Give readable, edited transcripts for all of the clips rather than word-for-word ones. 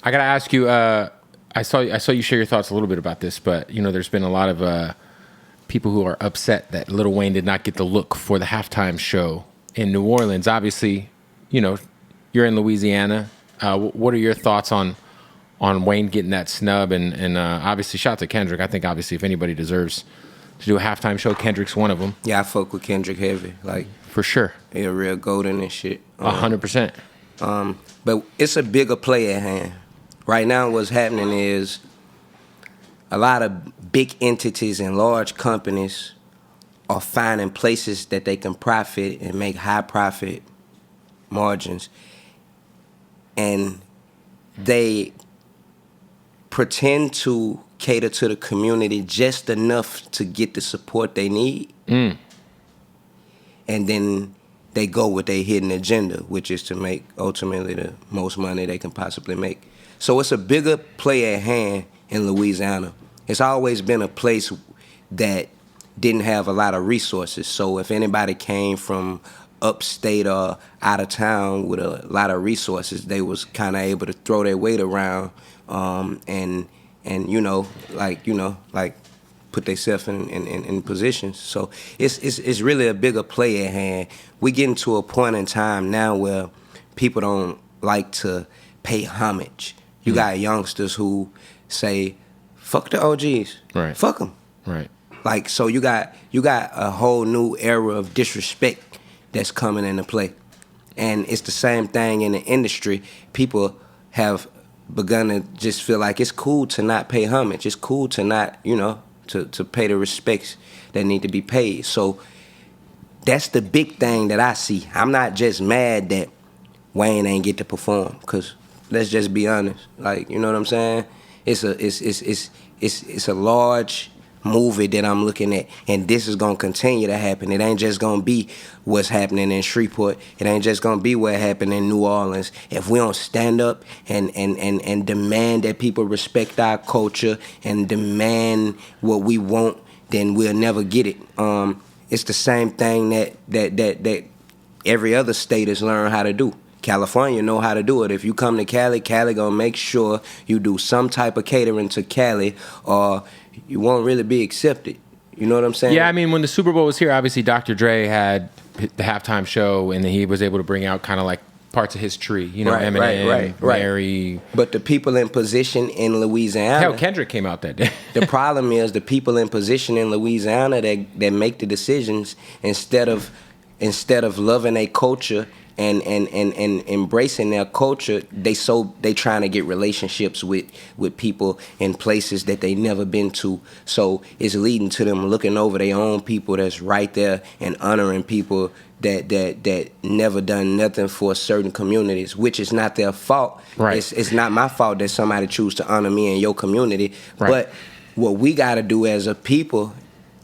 I gotta ask you. I saw you share your thoughts a little bit about this, but there's been a lot of people who are upset that Lil Wayne did not get the look for the halftime show in New Orleans. Obviously, you're in Louisiana. What are your thoughts on Wayne getting that snub? And obviously, shout out to Kendrick. I think obviously if anybody deserves to do a halftime show, Kendrick's one of them. Yeah, I fuck with Kendrick heavy, like for sure. He a real golden and shit. 100%. But it's a bigger play at hand. Right now, what's happening is a lot of big entities and large companies are finding places that they can profit and make high profit margins. And they pretend to cater to the community just enough to get the support they need. And then they go with their hidden agenda, which is to make ultimately the most money they can possibly make. So it's a bigger play at hand in Louisiana. It's always been a place that didn't have a lot of resources. So if anybody came from upstate or out of town with a lot of resources, they was kind of able to throw their weight around and put themselves in positions. So it's really a bigger play at hand. We getting to a point in time now where people don't like to pay homage. You got youngsters who say, "Fuck the OGs, right? Fuck them, right?" Like, so you got a whole new era of disrespect that's coming into play, and it's the same thing in the industry. People have begun to just feel like it's cool to not pay homage. It's cool to not, to pay the respects that need to be paid. So that's the big thing that I see. I'm not just mad that Wayne ain't get to perform, because let's just be honest. Like, you know what I'm saying? It's a large movie that I'm looking at, and this is gonna continue to happen. It ain't just gonna be what's happening in Shreveport. It ain't just gonna be what happened in New Orleans. If we don't stand up and demand that people respect our culture and demand what we want, then we'll never get it. It's the same thing that every other state has learned how to do. California know how to do it. If you come to Cali gonna make sure you do some type of catering to Cali, or you won't really be accepted. You know what I'm saying? Yeah, I mean, when the Super Bowl was here, obviously Dr. Dre had the halftime show, and he was able to bring out kind of like parts of his tree. Eminem, right. Mary. But the people in position in Louisiana... Hell, Kendrick came out that day. The problem is the people in position in Louisiana that make the decisions, instead of loving a culture and embracing their culture, they trying to get relationships with people in places that they never been to. So it's leading to them looking over their own people that's right there and honoring people that never done nothing for certain communities, which is not their fault. Right. It's not my fault that somebody choose to honor me in your community. Right. But what we got to do as a people,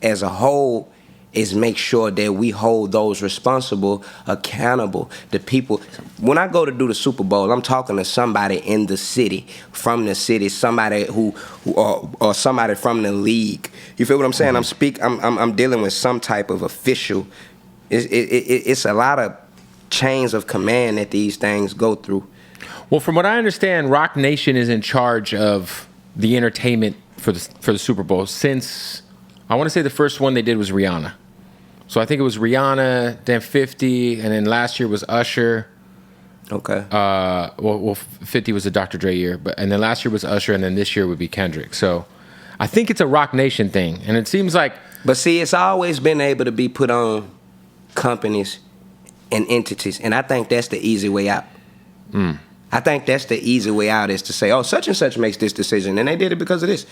as a whole, is make sure that we hold those responsible accountable. The people, when I go to do the Super Bowl, I'm talking to somebody in the city, from the city, somebody who or somebody from the league. You feel what I'm saying? I'm dealing with some type of official. It's a lot of chains of command that these things go through. Well, from what I understand, Rock Nation is in charge of the entertainment for the Super Bowl since, I want to say the first one they did was Rihanna. So I think it was Rihanna, then 50, and then last year was Usher. Okay. Well, 50 was the Dr. Dre year, and then last year was Usher, and then this year would be Kendrick. So I think it's a Rock Nation thing, and it seems like... But see, it's always been able to be put on companies and entities, and I think that's the easy way out. I think that's the easy way out, is to say, oh, such and such makes this decision, and they did it because of this.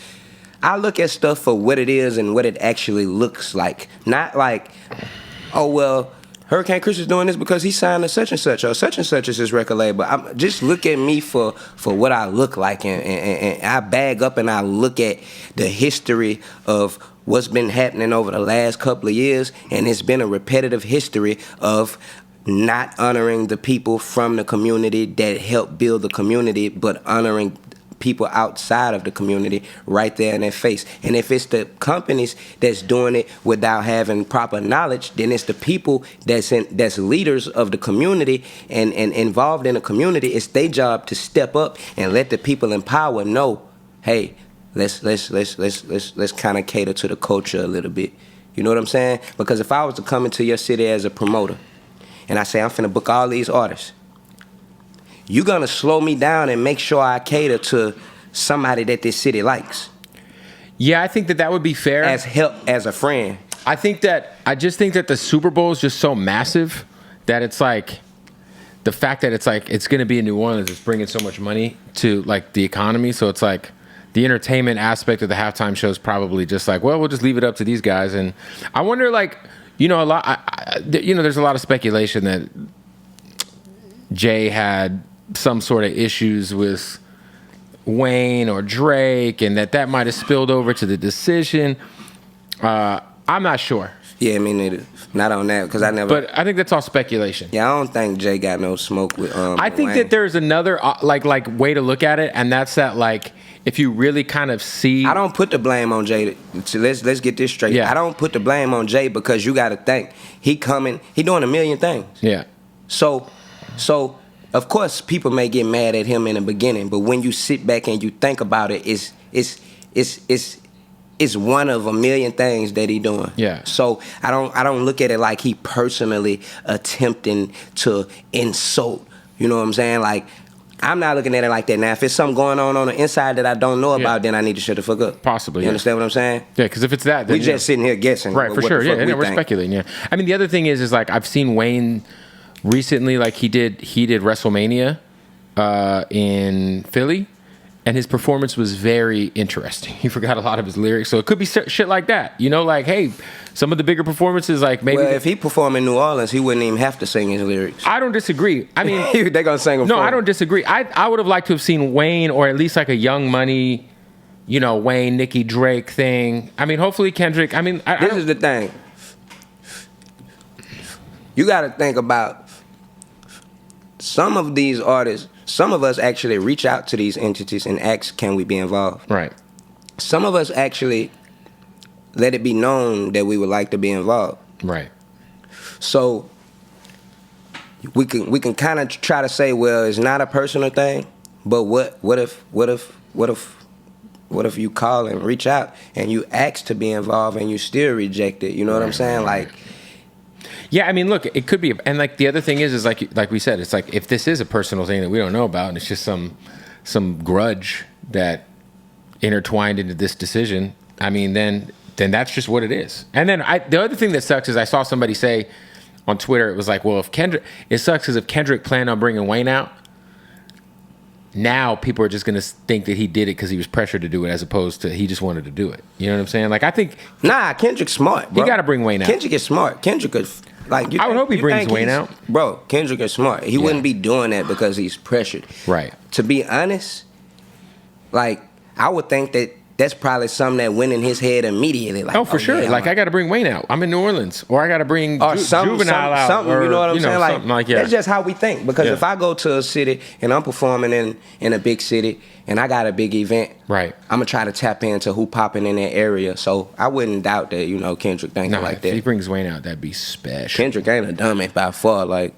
I look at stuff for what it is and what it actually looks like. Not like, oh, well, Hurricane Chris is doing this because he signed to such and such, or such and such is his record label. Just look at me for what I look like, and I bag up and I look at the history of what's been happening over the last couple of years, and it's been a repetitive history of not honoring the people from the community that helped build the community, but honoring people outside of the community right there in their face. And if it's the companies that's doing it without having proper knowledge, then it's the people that's leaders of the community and involved in the community. It's their job to step up and let the people in power know, hey, let's kind of cater to the culture a little bit. You know what I'm saying? Because if I was to come into your city as a promoter and I say I'm finna book all these artists, you're gonna slow me down and make sure I cater to somebody that this city likes. Yeah, I think that would be fair. As help, as a friend. I just think that the Super Bowl is just so massive that it's like, the fact that it's like, it's gonna be in New Orleans is bringing so much money to like the economy. So it's like, the entertainment aspect of the halftime show is probably just like, well, we'll just leave it up to these guys. And I wonder, like, there's a lot of speculation that Jay had some sort of issues with Wayne or Drake, and that might have spilled over to the decision. I'm not sure. Yeah, me neither. Not on that, because I never. But I think that's all speculation. Yeah, I don't think Jay got no smoke with. I think Wayne. that there's another like way to look at it, and that's that, like, if you really kind of see. I don't put the blame on Jay. Let's get this straight. Yeah. I don't put the blame on Jay because you got to think he doing a million things. Yeah. So of course people may get mad at him in the beginning, but when you sit back and you think about it, it's one of a million things that he doing. Yeah. So I don't look at it like he personally attempting to insult. You know what I'm saying? Like, I'm not looking at it like that. Now, if it's something going on the inside that I don't know about, then I need to shut the fuck up. Possibly. You understand what I'm saying? Yeah, because if it's that, then we just sitting here guessing. Right, for sure. Yeah, we're speculating. Yeah. I mean, the other thing is like, I've seen Wayne recently, like he did WrestleMania in Philly, and his performance was very interesting. He forgot a lot of his lyrics, so it could be shit like that. You know, like, hey, some of the bigger performances, like maybe. Well, if he performed in New Orleans, he wouldn't even have to sing his lyrics. I don't disagree. I mean, they're gonna sing them. No, I don't disagree. I would have liked to have seen Wayne, or at least like a Young Money, Wayne, Nicki, Drake thing. I mean, hopefully Kendrick. I mean, this is the thing. You got to think about some of these artists. Some of us actually reach out to these entities and ask, can we be involved? Right. Some of us actually let it be known that we would like to be involved. Right. So we can kind of try to say, well, it's not a personal thing, but what if you call and reach out and you ask to be involved and you still reject it? You know what I'm saying? Like. Yeah, I mean, look, it could be, and like the other thing is like we said, it's like if this is a personal thing that we don't know about, and it's just some grudge that intertwined into this decision. I mean, then that's just what it is. And then the other thing that sucks is I saw somebody say on Twitter, it was like, well, it sucks because if Kendrick planned on bringing Wayne out, now people are just going to think that he did it because he was pressured to do it, as opposed to he just wanted to do it. You know what I'm saying? Like, I think. Nah, Kendrick's smart, bro. He got to bring Wayne out. Kendrick is smart. Kendrick is. Like, I would hope he brings Wayne out. Bro, Kendrick is smart. He wouldn't be doing that because he's pressured. Right. To be honest, like, I would think that that's probably something that went in his head immediately. Like, for sure. Yeah, like, I got to bring Wayne out. I'm in New Orleans. Or I got to bring Juvenile out. Something, or, you know what I'm saying? Like, that's just how we think. Because if I go to a city and I'm performing in a big city and I got a big event, right, I'm going to try to tap into who popping in that area. So I wouldn't doubt that, Kendrick thinking like that. If he brings Wayne out, that'd be special. Kendrick ain't a dummy by far. Like,